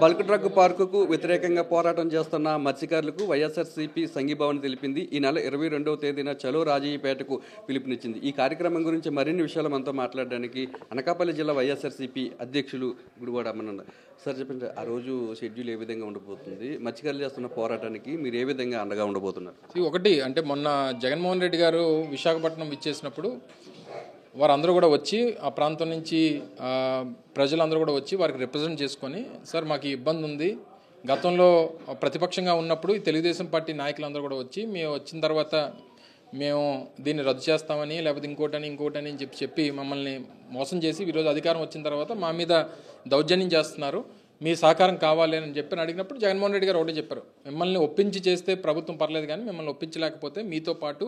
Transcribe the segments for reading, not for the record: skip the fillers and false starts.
Bulk drug పార్కుకు వ్యతిరేకంగా పోరాటం చేస్తున్న మత్స్యకారులకు వైఎస్ఆర్సీపీ సంఘీభావం తెలిపింది. ఈ నెల 22వ తేదీన చలో రాజీపేటకు పిలుపునిచ్చింది. ఈ కార్యక్రమం గురించి మరిన్ని విషయాలు మనతో మాట్లాడడానికి అనకాపల్లి జిల్లా వైఎస్ఆర్సీపీ అధ్యక్షులు గుడివాడ అమ్మన్న సార్ చెప్పండి, ఆ రోజు షెడ్యూల్ ఏ విధంగా ఉండబోతుంది? మత్స్యకారులు చేస్తున్న పోరాటానికి మీరు ఏ విధంగా అండగా ఉండబోతున్నారు? ఒకటి అంటే మొన్న జగన్మోహన్ రెడ్డి గారు విశాఖపట్నం ఇచ్చేసినప్పుడు వారందరూ కూడా వచ్చి ఆ ప్రాంతం నుంచి ప్రజలందరూ కూడా వచ్చి వారికి రిప్రజెంట్ చేసుకొని, సార్ మాకు ఇబ్బంది ఉంది, గతంలో ప్రతిపక్షంగా ఉన్నప్పుడు ఈ తెలుగుదేశం పార్టీ నాయకులందరూ కూడా వచ్చి మేము వచ్చిన తర్వాత మేము దీన్ని రద్దు చేస్తామని లేకపోతే ఇంకోటని అని చెప్పి మమ్మల్ని మోసం చేసి ఈరోజు అధికారం వచ్చిన తర్వాత మా మీద దౌర్జన్యం చేస్తున్నారు, మీ సహకారం కావాలి అని చెప్పి అడిగినప్పుడు జగన్మోహన్ రెడ్డి గారు ఒకటే చెప్పారు, మిమ్మల్ని ఒప్పించి చేస్తే ప్రభుత్వం పర్లేదు కానీ మిమ్మల్ని ఒప్పించలేకపోతే మీతో పాటు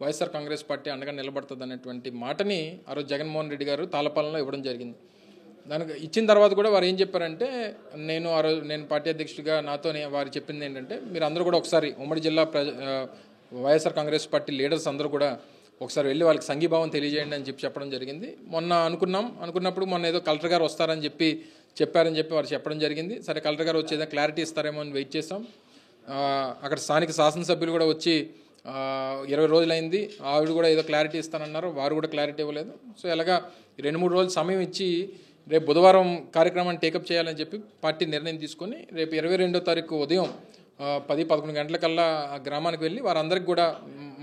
వైఎస్ఆర్ కాంగ్రెస్ పార్టీ అండగా నిలబడుతుంది అనేటువంటి మాటని ఆ రోజు జగన్మోహన్ రెడ్డి గారు తాళపాలెంలో ఇవ్వడం జరిగింది. దానికి ఇచ్చిన తర్వాత కూడా వారు ఏం చెప్పారంటే, నేను పార్టీ అధ్యక్షుడిగా నాతో వారు చెప్పింది ఏంటంటే, మీరు అందరూ కూడా ఒకసారి ఉమ్మడి జిల్లా వైఎస్ఆర్ కాంగ్రెస్ పార్టీ లీడర్స్ అందరూ కూడా ఒకసారి వెళ్ళి వాళ్ళకి సంఘీభావం తెలియజేయండి అని చెప్పడం జరిగింది. మొన్న అనుకున్నప్పుడు మొన్న ఏదో కలెక్టర్ గారు వస్తారని చెప్పారని చెప్పి వారు చెప్పడం జరిగింది. సరే కలెక్టర్ గారు వచ్చేదా క్లారిటీ ఇస్తారేమో అని వెయిట్ చేస్తాం. అక్కడ స్థానిక శాసనసభ్యులు కూడా వచ్చి 20 రోజులైంది, ఆవిడ కూడా ఏదో క్లారిటీ ఇస్తానన్నారు, వారు కూడా క్లారిటీ ఇవ్వలేదు. సో ఎలాగా 2-3 రోజులు సమయం ఇచ్చి రేపు బుధవారం కార్యక్రమాన్ని టేకప్ చేయాలని చెప్పి పార్టీ నిర్ణయం తీసుకొని రేపు 22వ తారీఖు ఉదయం 10-11 గంటలకల్లా ఆ గ్రామానికి వెళ్ళి వారందరికీ కూడా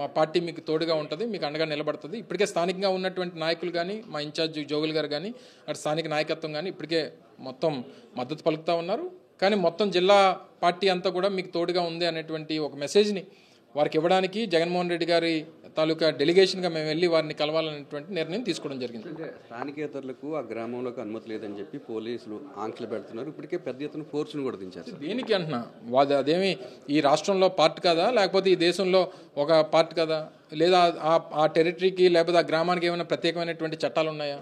మా పార్టీ మీకు తోడుగా ఉంటుంది, మీకు అండగా నిలబడుతుంది. ఇప్పటికే స్థానికంగా ఉన్నటువంటి నాయకులు కానీ మా ఇన్ఛార్జ్ జోగులు గారు కానీ అటు స్థానిక నాయకత్వం కానీ ఇప్పటికే మొత్తం మద్దతు పలుకుతూ ఉన్నారు. కానీ మొత్తం జిల్లా పార్టీ అంతా కూడా మీకు తోడుగా ఉంది అనేటువంటి ఒక మెసేజ్ని వారికి ఇవ్వడానికి జగన్మోహన్ రెడ్డి గారి తాలూకా డెలిగేషన్గా మేము వెళ్ళి వారిని కలవాలనేటువంటి నిర్ణయం తీసుకోవడం జరిగింది. అంటే స్థానికేతరులకు ఆ గ్రామంలోకి అనుమతి లేదని చెప్పి పోలీసులు ఆంక్షలు పెడుతున్నారు. ఇప్పటికే పెద్ద ఎత్తున ఫోర్స్ను కూడా దించారు. దేనికి అంటున్నా, అదేమి ఈ రాష్ట్రంలో పార్ట్ కదా, లేకపోతే ఈ దేశంలో ఒక పార్ట్ కదా, లేదా ఆ టెరిటరీకి లేకపోతే ఆ గ్రామానికి ఏమైనా ప్రత్యేకమైనటువంటి చట్టాలు ఉన్నాయా?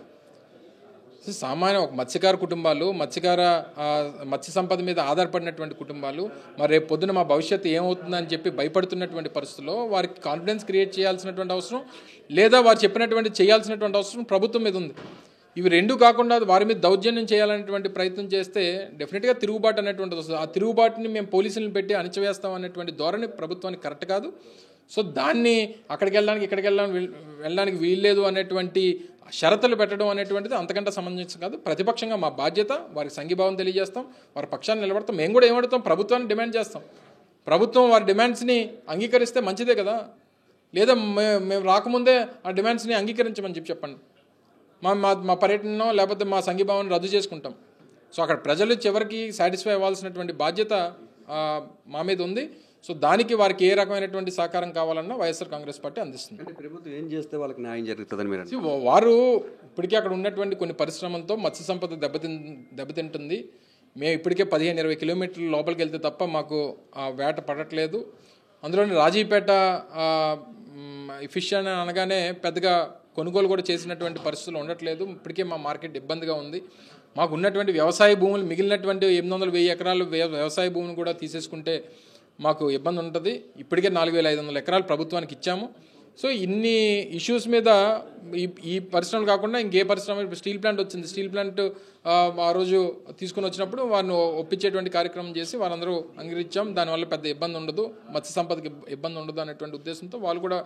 సామాన్య ఒక మత్స్యకార కుటుంబాలు, మత్స్య సంపద మీద ఆధారపడినటువంటి కుటుంబాలు మరి రేపు పొద్దున మా భవిష్యత్తు ఏమవుతుందని చెప్పి భయపడుతున్నటువంటి పరిస్థితుల్లో వారికి కాన్ఫిడెన్స్ క్రియేట్ చేయాల్సినటువంటి అవసరం, లేదా వారు చెప్పినటువంటి చేయాల్సినటువంటి అవసరం ప్రభుత్వం మీద ఉంది. ఇవి రెండు కాకుండా వారి మీద దౌర్జన్యం చేయాలనేటువంటి ప్రయత్నం చేస్తే డెఫినెట్గా తిరుగుబాటు అనేటువంటిది వస్తుంది. ఆ తిరుగుబాటుని మేము పోలీసులను పెట్టి అణచివేస్తాం అనేటువంటి ధోరణి ప్రభుత్వానికి కరెక్ట్ కాదు. సో దాన్ని అక్కడికి వెళ్ళడానికి వీల్లేదు అనేటువంటి షరతులు పెట్టడం అనేటువంటిది అంతకంటే సమంజసం కాదు. ప్రతిపక్షంగా మా బాధ్యత వారికి సంఘీభావం తెలియజేస్తాం, వారి పక్షాన్ని నిలబడతాం. మేము కూడా ఏమడుతాం, ప్రభుత్వాన్ని డిమాండ్ చేస్తాం. ప్రభుత్వం వారి డిమాండ్స్ని అంగీకరిస్తే మంచిదే కదా, లేదా మేము రాకముందే ఆ డిమాండ్స్ని అంగీకరించమని చెప్పండి, మా పర్యటనలో లేకపోతే మా సంఘీభావాన్ని రద్దు చేసుకుంటాం. సో అక్కడ ప్రజలు చివరికి సాటిస్ఫై అవ్వాల్సినటువంటి బాధ్యత మా మీద ఉంది. సో దానికి వారికి ఏ రకమైనటువంటి సహకారం కావాలన్నా వైఎస్ఆర్ కాంగ్రెస్ పార్టీ అందిస్తుంది. అంటే ప్రభుత్వం ఏం చేస్తే వాళ్ళకి న్యాయం జరుగుతుందని మీరు వారు ఇప్పటికే అక్కడ ఉన్నటువంటి కొన్ని పరిశ్రమలతో మత్స్య సంపద దెబ్బతింటుంది. మేము ఇప్పటికే 15-20 కిలోమీటర్ల లోపలికి వెళ్తే తప్ప మాకు ఆ వేట పడట్లేదు. అందులోని రాజీపేట ఫిష్ అని అనగానే పెద్దగా కొనుగోలు కూడా చేసినటువంటి పరిస్థితులు ఉండట్లేదు. ఇప్పటికే మా మార్కెట్ ఇబ్బందిగా ఉంది. మాకు ఉన్నటువంటి వ్యవసాయ భూములు మిగిలినటువంటి 800-1000 ఎకరాలు వ్యవసాయ భూములు కూడా తీసేసుకుంటే మాకు ఇబ్బంది ఉంటుంది. ఇప్పటికే 4500 ఎకరాలు ప్రభుత్వానికి ఇచ్చాము. సో ఇన్ని ఇష్యూస్ మీద ఈ పరిశ్రమలు కాకుండా ఇంకే పరిశ్రమ, స్టీల్ ప్లాంట్ వచ్చింది, స్టీల్ ప్లాంట్ ఆ రోజు తీసుకుని వచ్చినప్పుడు వారిని ఒప్పించేటువంటి కార్యక్రమం చేసి వారందరూ అంగీకరించాం. దానివల్ల పెద్ద ఇబ్బంది ఉండదు, మత్స్య సంపదకి ఇబ్బంది ఉండదు అనేటువంటి ఉద్దేశంతో వాళ్ళు కూడా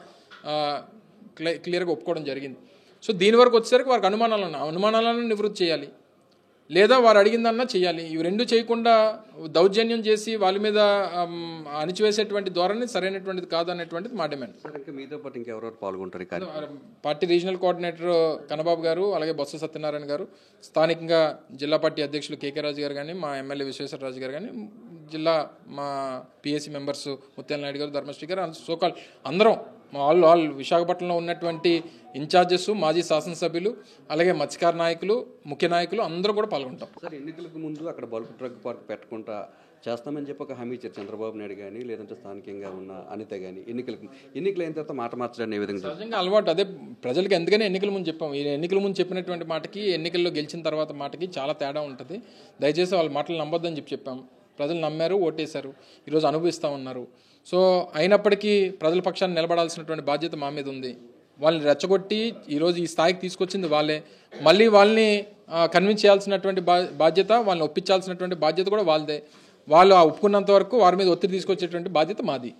క్లియర్గా ఒప్పుకోవడం జరిగింది. సో దీని వరకు వచ్చేసరికి వారికి అనుమానాలను నివృత్తి చేయాలి, లేదా వారు అడిగిందన్నా చేయాలి. ఇవి రెండు చేయకుండా దౌర్జన్యం చేసి వాళ్ళ మీద అణిచివేసేటువంటి ధోరణి సరైనటువంటిది కాదు అనేటువంటిది మా డిమాండ్. మీతో పాటు ఇంకెవరెవరు పాల్గొంటారు? పార్టీ రీజనల్ కోఆర్డినేటర్ కన్నబాబు గారు, అలాగే బొత్స సత్యనారాయణ గారు, స్థానికంగా జిల్లా పార్టీ అధ్యక్షులు కేకే రాజు గారు కానీ, మా ఎమ్మెల్యే విశ్వేశ్వరరాజు గారు కానీ, జిల్లా మా పిఎస్సి మెంబర్స్ ముత్యాల నాయుడు గారు, ధర్మశ్రీ గారు, సోకాల్ అందరం ఆల్ విశాఖపట్నంలో ఉన్నటువంటి ఇన్ఛార్జెస్, మాజీ శాసనసభ్యులు, అలాగే మత్స్యకార నాయకులు, ముఖ్య నాయకులు అందరూ కూడా పాల్గొంటాం. సార్ ఎన్నికలకు ముందు అక్కడ బల్క్ డ్రగ్ పార్క్ పెట్టకుండా చేస్తామని చెప్పి ఒక హామీ ఇచ్చారు చంద్రబాబు నాయుడు కానీ, లేదంటే స్థానికంగా ఉన్న అనిత కానీ. ఎన్నికలు అయిన తర్వాత మాట మార్చడానికి ఏ విధంగా? సహజంగా అలవాటు అదే ప్రజలకు. ఎందుకని ఎన్నికల ముందు చెప్పాం, ఈ ఎన్నికల ముందు చెప్పినటువంటి మాటకి ఎన్నికల్లో గెలిచిన తర్వాత మాటకి చాలా తేడా ఉంటుంది. దయచేసి వాళ్ళ మాటలు నమ్మొద్దని చెప్పాం. ప్రజలు నమ్మారు, ఓటేశారు, ఈరోజు అనుభవిస్తూ ఉన్నారు. సో అయినప్పటికీ ప్రజల పక్షాన్ని నిలబడాల్సినటువంటి బాధ్యత మా మీద ఉంది. వాళ్ళని రెచ్చగొట్టి ఈరోజు ఈ స్థాయికి తీసుకొచ్చింది వాళ్ళే. మళ్ళీ వాళ్ళని కన్విన్స్ చేయాల్సినటువంటి బాధ్యత, వాళ్ళని ఒప్పించాల్సినటువంటి బాధ్యత కూడా వాళ్ళదే. వాళ్ళు ఆ ఒప్పుకున్నంత వరకు వారి మీద ఒత్తిడి తీసుకొచ్చేటువంటి బాధ్యత మాది.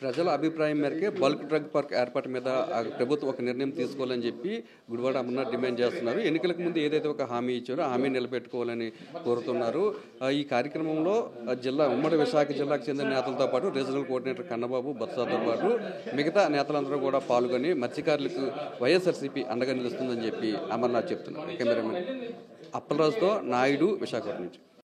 ప్రజల అభిప్రాయం మేరకే బల్క్ డ్రగ్ పార్క్ ఏర్పాటు మీద ప్రభుత్వం ఒక నిర్ణయం తీసుకోవాలని చెప్పి గుడివాడ అమర్నాథ్ డిమాండ్ చేస్తున్నారు. ఎన్నికలకు ముందు ఏదైతే ఒక హామీ ఇచ్చారో హామీ నిలబెట్టుకోవాలని కోరుతున్నారు. ఈ కార్యక్రమంలో ఉమ్మడి విశాఖ జిల్లాకు చెందిన నేతలతో పాటు రీజనల్ కోఆర్డినేటర్ కన్నబాబు, బత్సాతో పాటు మిగతా నేతలందరూ కూడా పాల్గొని మత్స్యకారులకు వైఎస్ఆర్సీపీ అండగా నిలుస్తుందని చెప్పి అమర్నాథ్ చెప్తున్నారు. కెమెరామెన్ అప్పలరాజుతో నాయుడు, విశాఖపట్నం నుంచి.